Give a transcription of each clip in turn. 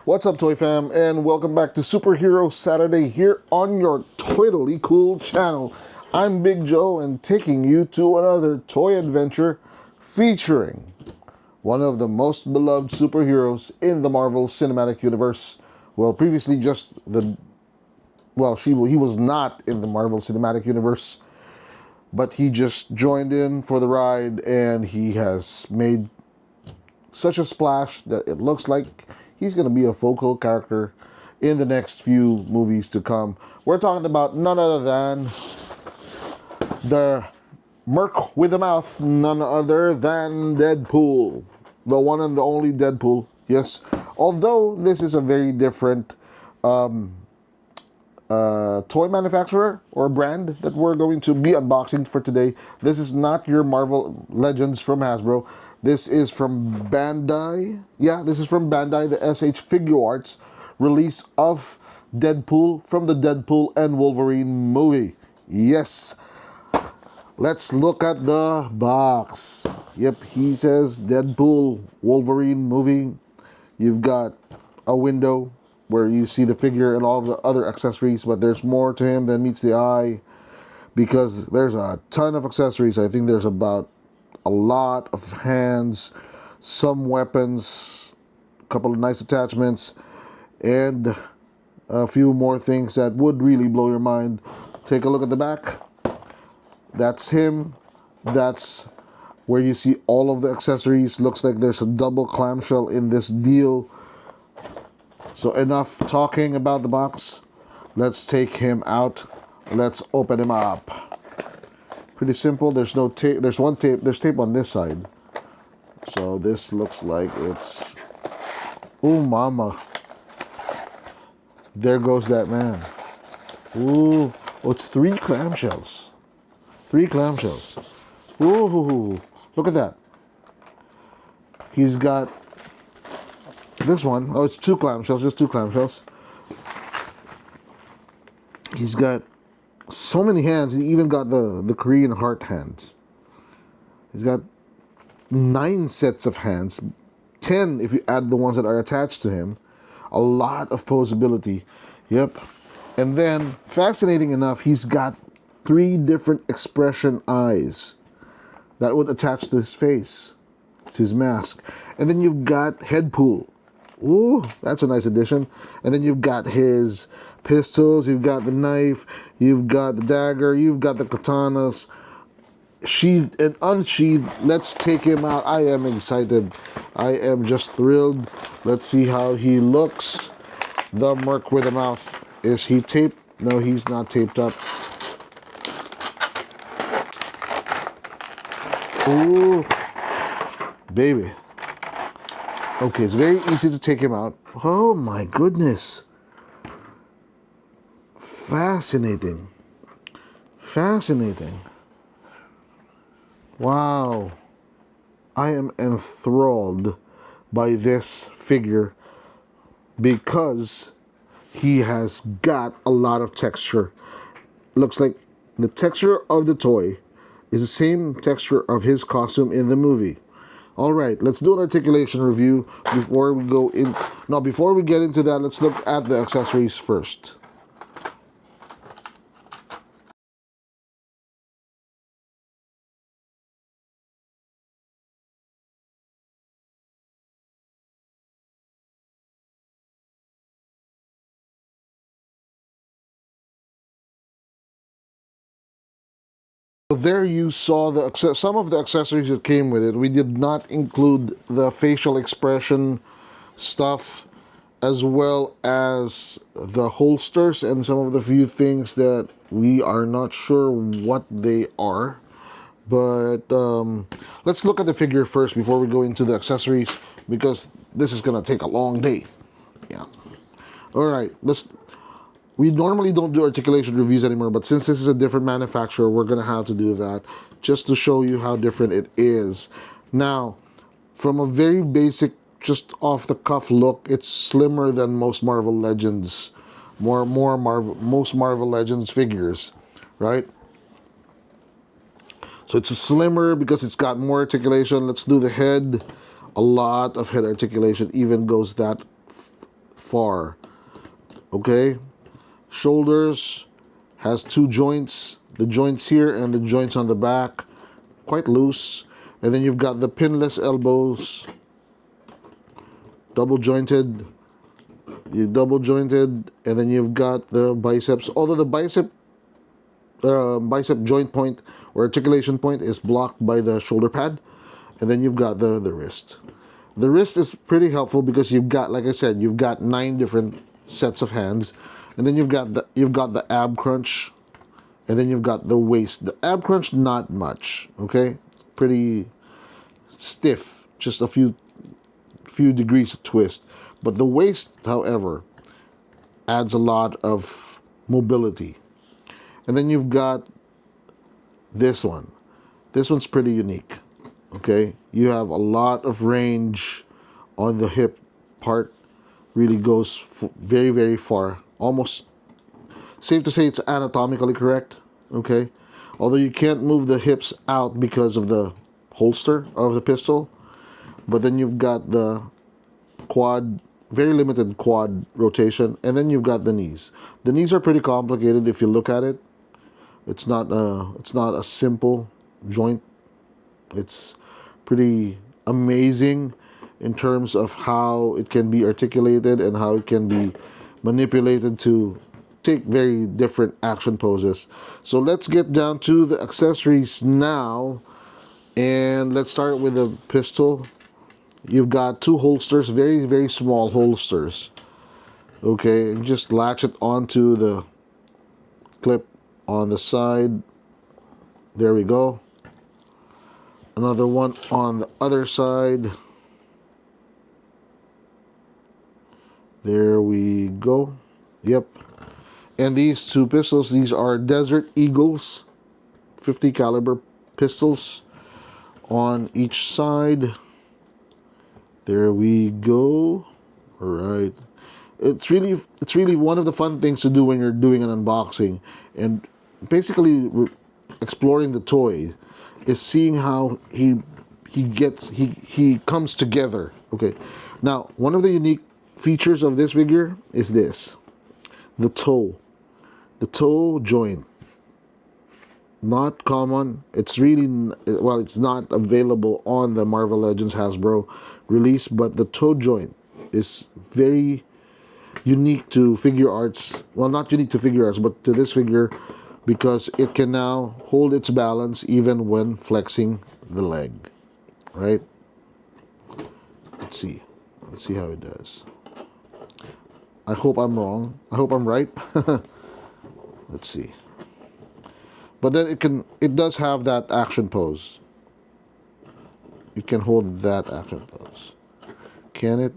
What's up, Toy Fam, and welcome back to Superhero Saturday here on your totally cool channel. I'm Big Joe and taking you to another toy adventure featuring one of the most beloved superheroes in the Marvel Cinematic Universe. Well, previously he was not in the Marvel Cinematic Universe, but he just joined in for the ride and he has made such a splash that it looks like he's going to be a focal character in the next few movies to come. We're talking about none other than the Merc with a mouth, none other than Deadpool. The one and the only Deadpool, yes. Although this is a very different toy manufacturer or brand that we're going to be unboxing for today. This is not your Marvel Legends from Hasbro. This is from Bandai. Yeah, this is from Bandai, the SH Figuarts release of Deadpool from the Deadpool and Wolverine movie. Yes. Let's look at the box. Yep, he says Deadpool Wolverine movie. You've got a window where you see the figure and all the other accessories, but there's more to him than meets the eye because there's a ton of accessories. I think there's about a lot of hands, some weapons, a couple of nice attachments, and a few more things that would really blow your mind. Take a look at the back. That's him. That's where you see all of the accessories. Looks like there's a double clamshell in this deal. So enough talking about the box. Let's take him out. Let's open him up. Pretty simple. There's no tape. There's one tape. There's tape on this side. So this looks like it's... Ooh, mama. There goes that man. Ooh. Oh, it's 3 clamshells. 3 clamshells. Ooh. Look at that. He's got this one. Oh, it's 2 clamshells. Just 2 clamshells. He's got so many hands. He even got the Korean heart hands. He's got 9 sets of hands. 10 if you add the ones that are attached to him. A lot of posability. Yep. And then, fascinating enough, he's got 3 different expression eyes that would attach to his face, to his mask. And then you've got Deadpool. Ooh, that's a nice addition. And then you've got his pistols, you've got the knife, you've got the dagger, you've got the katanas, sheathed and unsheathed. Let's take him out. I am excited. I am just thrilled. Let's see how he looks. The Merc with a mouth. Is he taped? No, he's not taped up. Ooh, baby. Okay, it's very easy to take him out. Oh my goodness. Fascinating. Fascinating. Wow. I am enthralled by this figure because he has got a lot of texture. Looks like the texture of the toy is the same texture of his costume in the movie. All right, let's do an articulation review before we go in. No, before we get into that, let's look at the accessories first. There you saw some of the accessories that came with it. We did not include the facial expression stuff as well as the holsters and some of the few things that we are not sure what they are. But let's look at the figure first before we go into the accessories because this is going to take a long day. Yeah. All right, we normally don't do articulation reviews anymore, but since this is a different manufacturer, we're going to have to do that just to show you how different it is. Now, from a very basic, just off-the-cuff look, it's slimmer than most Marvel Legends, most Marvel Legends figures, right? So it's slimmer because it's got more articulation. Let's do the head. A lot of head articulation, even goes that far. Okay, shoulders has two joints, the joints here and the joints on the back, quite loose. And then you've got the pinless elbows, double jointed. You double jointed, and then you've got the biceps. Although the bicep joint point or articulation point is blocked by the shoulder pad, and then you've got the wrist. The wrist is pretty helpful because you've got, like I said, you've got 9 different sets of hands, and then you've got the ab crunch, and then you've got the waist. The ab crunch, not much, okay, pretty stiff, just a few degrees of twist. But the waist, however, adds a lot of mobility. And then you've got this one. This one's pretty unique. Okay, you have a lot of range on the hip part. Really goes very, very far. Almost safe to say it's anatomically correct. Okay, although you can't move the hips out because of the holster of the pistol. But then you've got the quad, very limited quad rotation, and then you've got the knees. The knees are pretty complicated if you look at it. It's not a simple joint. It's pretty amazing in terms of how it can be articulated and how it can be manipulated to take very different action poses. So let's get down to the accessories now, and let's start with the pistol. You've got 2 holsters, very, very small holsters. Okay, and just latch it onto the clip on the side. There we go. Another one on the other side. There we go. Yep. And these 2 pistols, these are Desert Eagles 50 caliber pistols on each side. There we go. All right. It's really one of the fun things to do when you're doing an unboxing, and basically exploring the toy is seeing how he comes together. Okay. Now, one of the unique features of this figure is this: the toe joint. Not common. It's really, well, it's not available on the Marvel Legends Hasbro release, but the toe joint is very unique to Figuarts. Well, not unique to Figuarts, but to this figure, because it can now hold its balance even when flexing the leg. Right? Let's see how it does. I hope I'm wrong. I hope I'm right. Let's see. But then it does have that action pose. It can hold that action pose. Can it?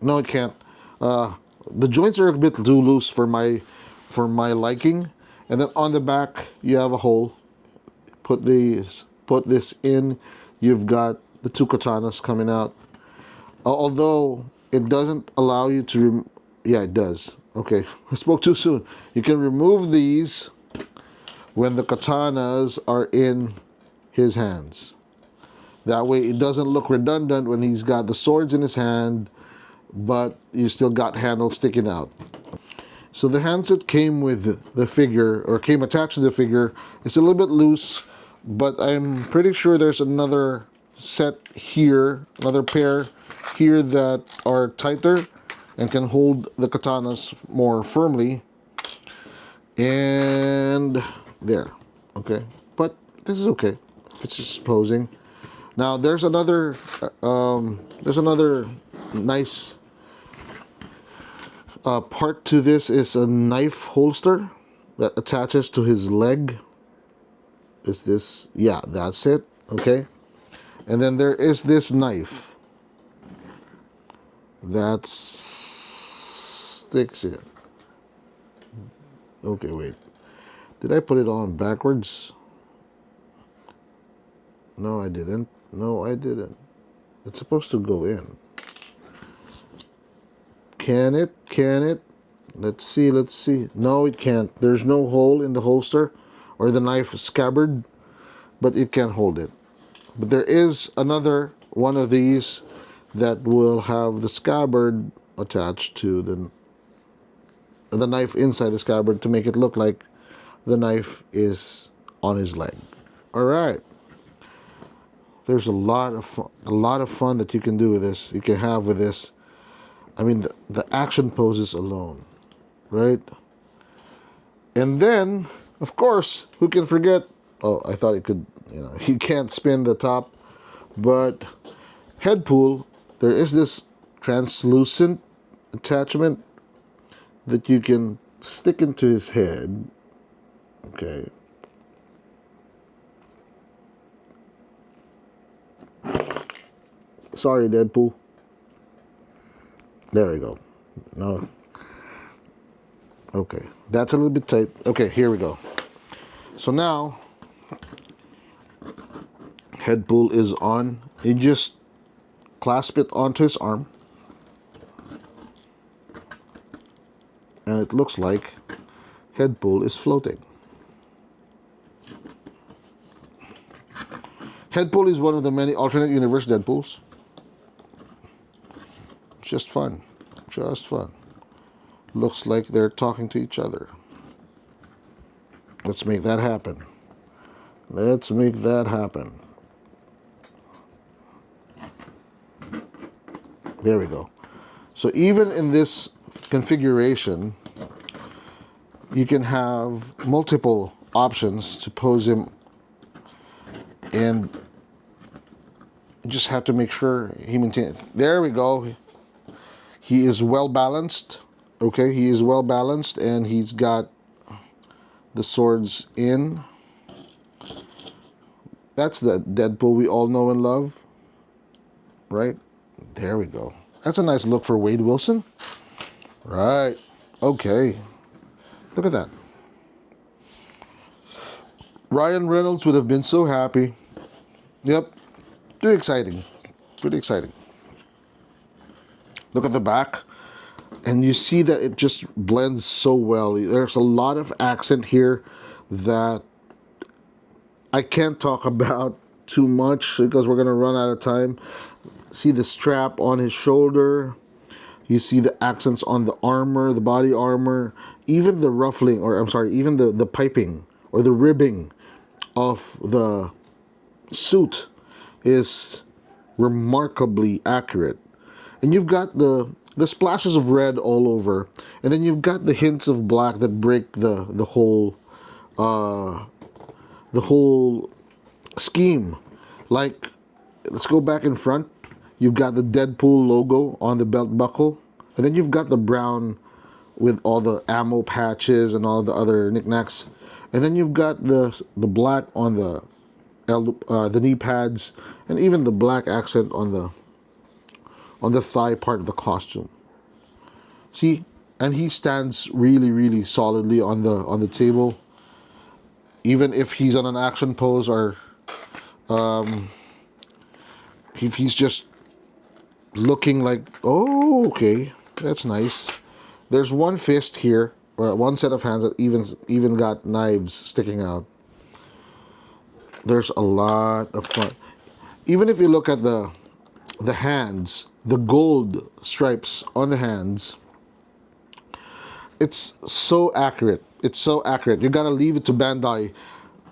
No, it can't. The joints are a bit too loose for my liking. And then on the back you have a hole. Put this in. You've got the 2 katanas coming out. Although it doesn't allow you to. Yeah, it does. Okay, I spoke too soon. You can remove these when the katanas are in his hands. That way it doesn't look redundant when he's got the swords in his hand, but you still got handles sticking out. So the handset came with the figure, or came attached to the figure. It's a little bit loose, but I'm pretty sure there's another set here, another pair here that are tighter and can hold the katanas more firmly. And there, okay. But this is okay if it's just posing. Now there's another nice part to this. Is a knife holster that attaches to his leg. Is this? Yeah, that's it. Okay. And then there is this knife that sticks in. Okay, wait. Did I put it on backwards? No, I didn't. No, I didn't. It's supposed to go in. Can it? Can it? Let's see, let's see. No, it can't. There's no hole in the holster or the knife scabbard, but it can hold it. But there is another one of these that will have the scabbard attached to the knife inside the scabbard to make it look like the knife is on his leg. All right. There's a lot of fun that you can do with this. You can have with this. I mean, the action poses alone, right? And then, of course, who can forget? Oh, I thought it could. He can't spin the top, but Deadpool, there is this translucent attachment that you can stick into his head. Okay. Sorry, Deadpool. There we go. No. Okay. That's a little bit tight. Okay, here we go. So now, Deadpool is on. You just clasp it onto his arm. And it looks like Deadpool is floating. Deadpool is one of the many alternate universe Deadpools. Just fun. Just fun. Looks like they're talking to each other. Let's make that happen. Let's make that happen. There we go. So even in this configuration, you can have multiple options to pose him, and you just have to make sure he maintains. There we go. He is well balanced. Okay, he is well balanced, and he's got the swords in. That's the Deadpool we all know and love, right? There we go. That's a nice look for Wade Wilson. Right. Okay. Look at that. Ryan Reynolds would have been so happy. Yep. Pretty exciting. Pretty exciting. Look at the back. And you see that it just blends so well. There's a lot of accent here that I can't talk about too much because we're going to run out of time. See the strap on his shoulder. You see the accents on the armor, the body armor, even the ruffling, or I'm sorry, even the piping or the ribbing of the suit is remarkably accurate. And you've got the splashes of red all over, and then you've got the hints of black that break the whole scheme. Like, let's go back in front. You've got the Deadpool logo on the belt buckle, and then you've got the brown with all the ammo patches and all the other knickknacks, and then you've got the black on the knee pads, and even the black accent on the thigh part of the costume. See, and he stands really, really solidly on the table, even if he's on an action pose or if he's just looking like, oh, okay, that's nice. There's one fist here, or one set of hands that even got knives sticking out. There's a lot of fun. Even if you look at the hands, the gold stripes on the hands, it's so accurate. It's so accurate. You gotta leave it to Bandai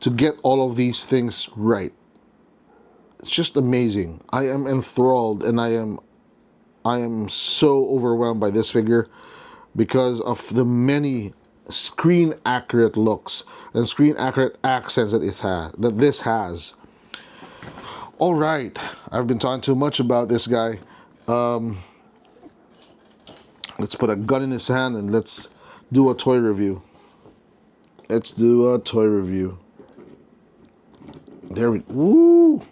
to get all of these things right. It's just amazing. I am enthralled, and I am so overwhelmed by this figure because of the many screen accurate looks and screen accurate accents that this has. All right, I've been talking too much about this guy. Let's put a gun in his hand and let's do a toy review. Let's do a toy review. There we go. Woo!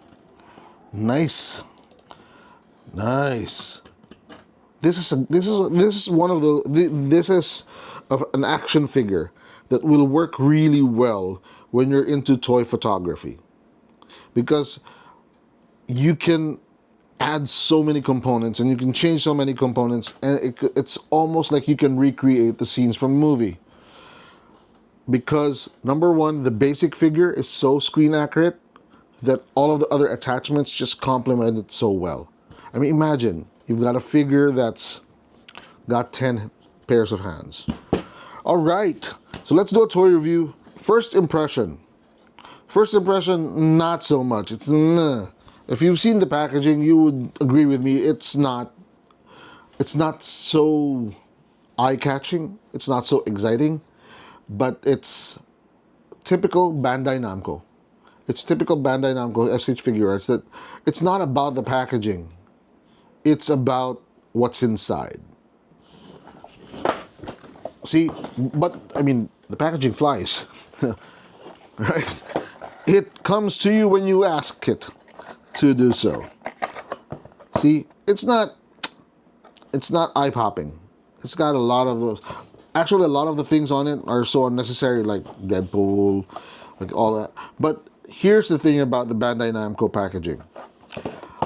Nice. Nice. This is one of an action figure that will work really well when you're into toy photography, because you can add so many components and you can change so many components, and it's almost like you can recreate the scenes from a movie. Because number one, the basic figure is so screen accurate that all of the other attachments just complement it so well. I mean, imagine you've got a figure that's got 10 pairs of hands. All right, so let's do a toy review. First impression. First impression, not so much. It's if you've seen the packaging, you would agree with me. It's not so eye-catching. It's not so exciting, but it's typical Bandai Namco. It's typical Bandai Namco SH Figuarts that it's not about the packaging. It's about what's inside. See, but I mean, the packaging flies, right? It comes to you when you ask it to do so. See, it's not eye-popping. It's got a lot of those. Actually, a lot of the things on it are so unnecessary, like Deadpool, like all that. But here's the thing about the Bandai Namco packaging.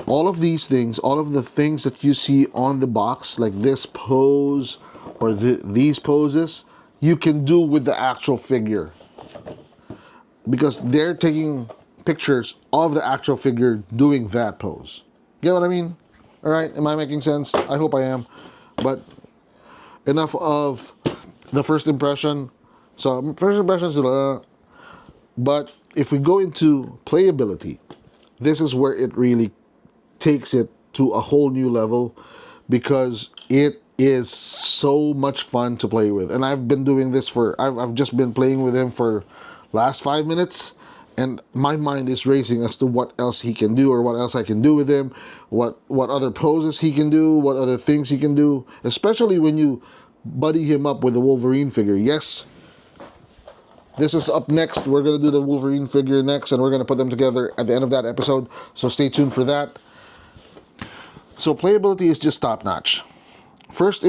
All of these things, all of the things that you see on the box, like this pose or these poses, you can do with the actual figure. Because they're taking pictures of the actual figure doing that pose. Get what I mean? All right, am I making sense? I hope I am. But enough of the first impression. So first impressions, but if we go into playability, this is where it really takes it to a whole new level, because it is so much fun to play with. And I've been doing this for, I've just been playing with him for last 5 minutes, and my mind is racing as to what else he can do, or what else I can do with him, what other poses he can do, what other things he can do, especially when you buddy him up with the Wolverine figure. Yes, this is up next. We're going to do the Wolverine figure next, and we're going to put them together at the end of that episode, so stay tuned for that. So playability is just top-notch. First,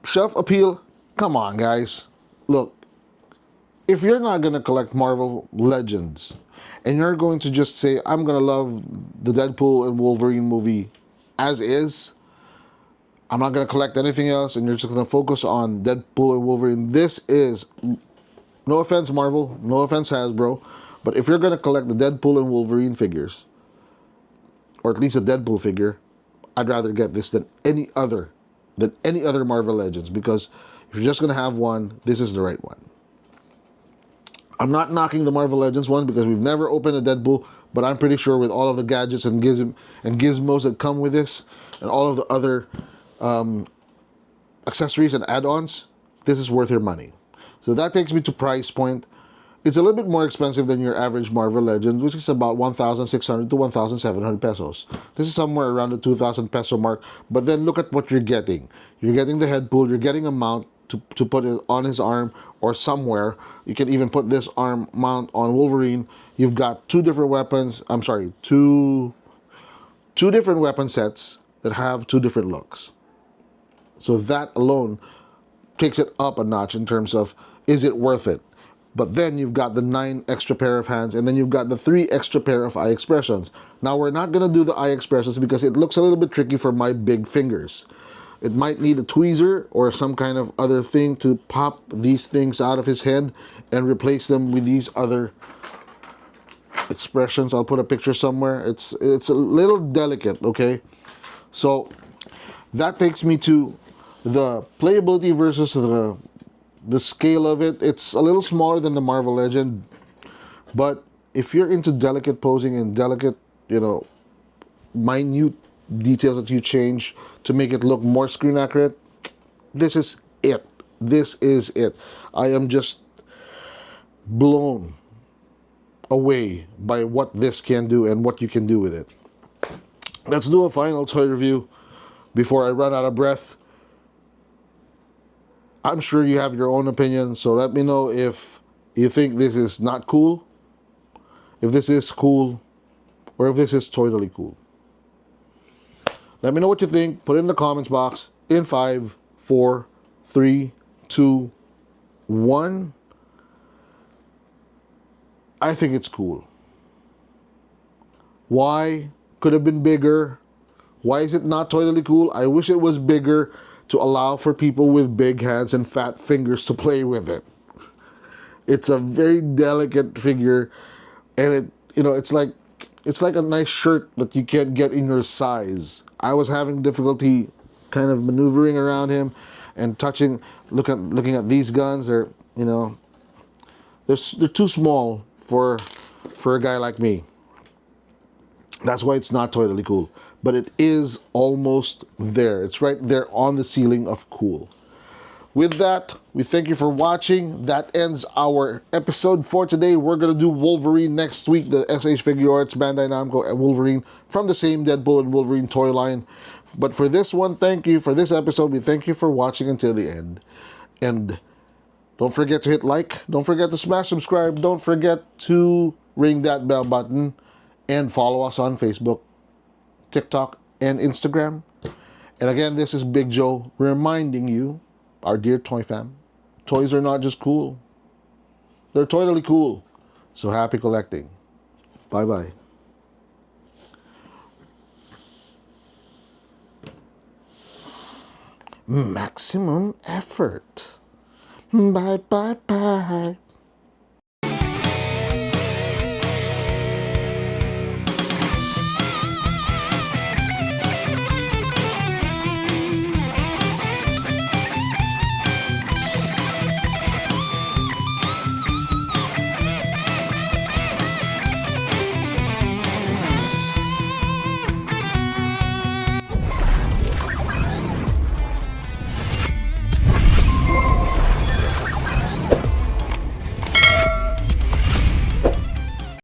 shelf appeal, come on guys. Look, if you're not going to collect Marvel Legends, and you're going to just say, I'm going to love the Deadpool and Wolverine movie as is, I'm not going to collect anything else, and you're just going to focus on Deadpool and Wolverine, this is, no offense Marvel, no offense Hasbro, but if you're going to collect the Deadpool and Wolverine figures, or at least a Deadpool figure, I'd rather get this than any other Marvel Legends, because if you're just going to have one, this is the right one. I'm not knocking the Marvel Legends one because we've never opened a Deadpool, but I'm pretty sure with all of the gadgets and gizmos that come with this, and all of the other accessories and add-ons, this is worth your money. So that takes me to price point. It's a little bit more expensive than your average Marvel Legends, which is about 1,600 to 1,700 pesos. This is somewhere around the 2,000 peso mark, but then look at what you're getting. You're getting the Deadpool, you're getting a mount to put it on his arm or somewhere. You can even put this arm mount on Wolverine. You've got two different weapons, two different weapon sets that have two different looks. So that alone takes it up a notch in terms of, is it worth it? But then you've got the 9 extra pair of hands, and then you've got the 3 extra pair of eye expressions. Now we're not going to do the eye expressions because it looks a little bit tricky for my big fingers. It might need a tweezer or some kind of other thing to pop these things out of his head and replace them with these other expressions. I'll put a picture somewhere. It's a little delicate, okay? So that takes me to the playability versus the scale of it. It's a little smaller than the Marvel Legend, but if you're into delicate posing and delicate, minute details that you change to make it look more screen accurate, this is it. This is it. I am just blown away by what this can do and what you can do with it. Let's do a final toy review before I run out of breath. I'm sure you have your own opinion, so let me know if you think this is not cool, if this is cool, or if this is totally cool. Let me know what you think. Put it in the comments box in 5, 4, 3, 2, 1. I think it's cool. Why? Could have been bigger. Why is it not totally cool? I wish it was bigger to allow for people with big hands and fat fingers to play with it. It's a very delicate figure, and it's like it's like a nice shirt that you can't get in your size. I was having difficulty kind of maneuvering around him and touching, looking at these guns. They're, you know, they're too small for a guy like me. That's why it's not totally cool. But it is almost there. It's right there on the ceiling of cool. With that, we thank you for watching. That ends our episode for today. We're going to do Wolverine next week, the SH Figuarts Bandai Namco Wolverine from the same Deadpool and Wolverine toy line. But for this one, thank you. For this episode, we thank you for watching until the end. And don't forget to hit like. Don't forget to smash subscribe. Don't forget to ring that bell button. And follow us on Facebook, TikTok, and Instagram. And again, this is Big Joe reminding you, our dear toy fam, toys are not just cool. They're totally cool. So happy collecting. Bye-bye. Maximum effort. Bye-bye-bye.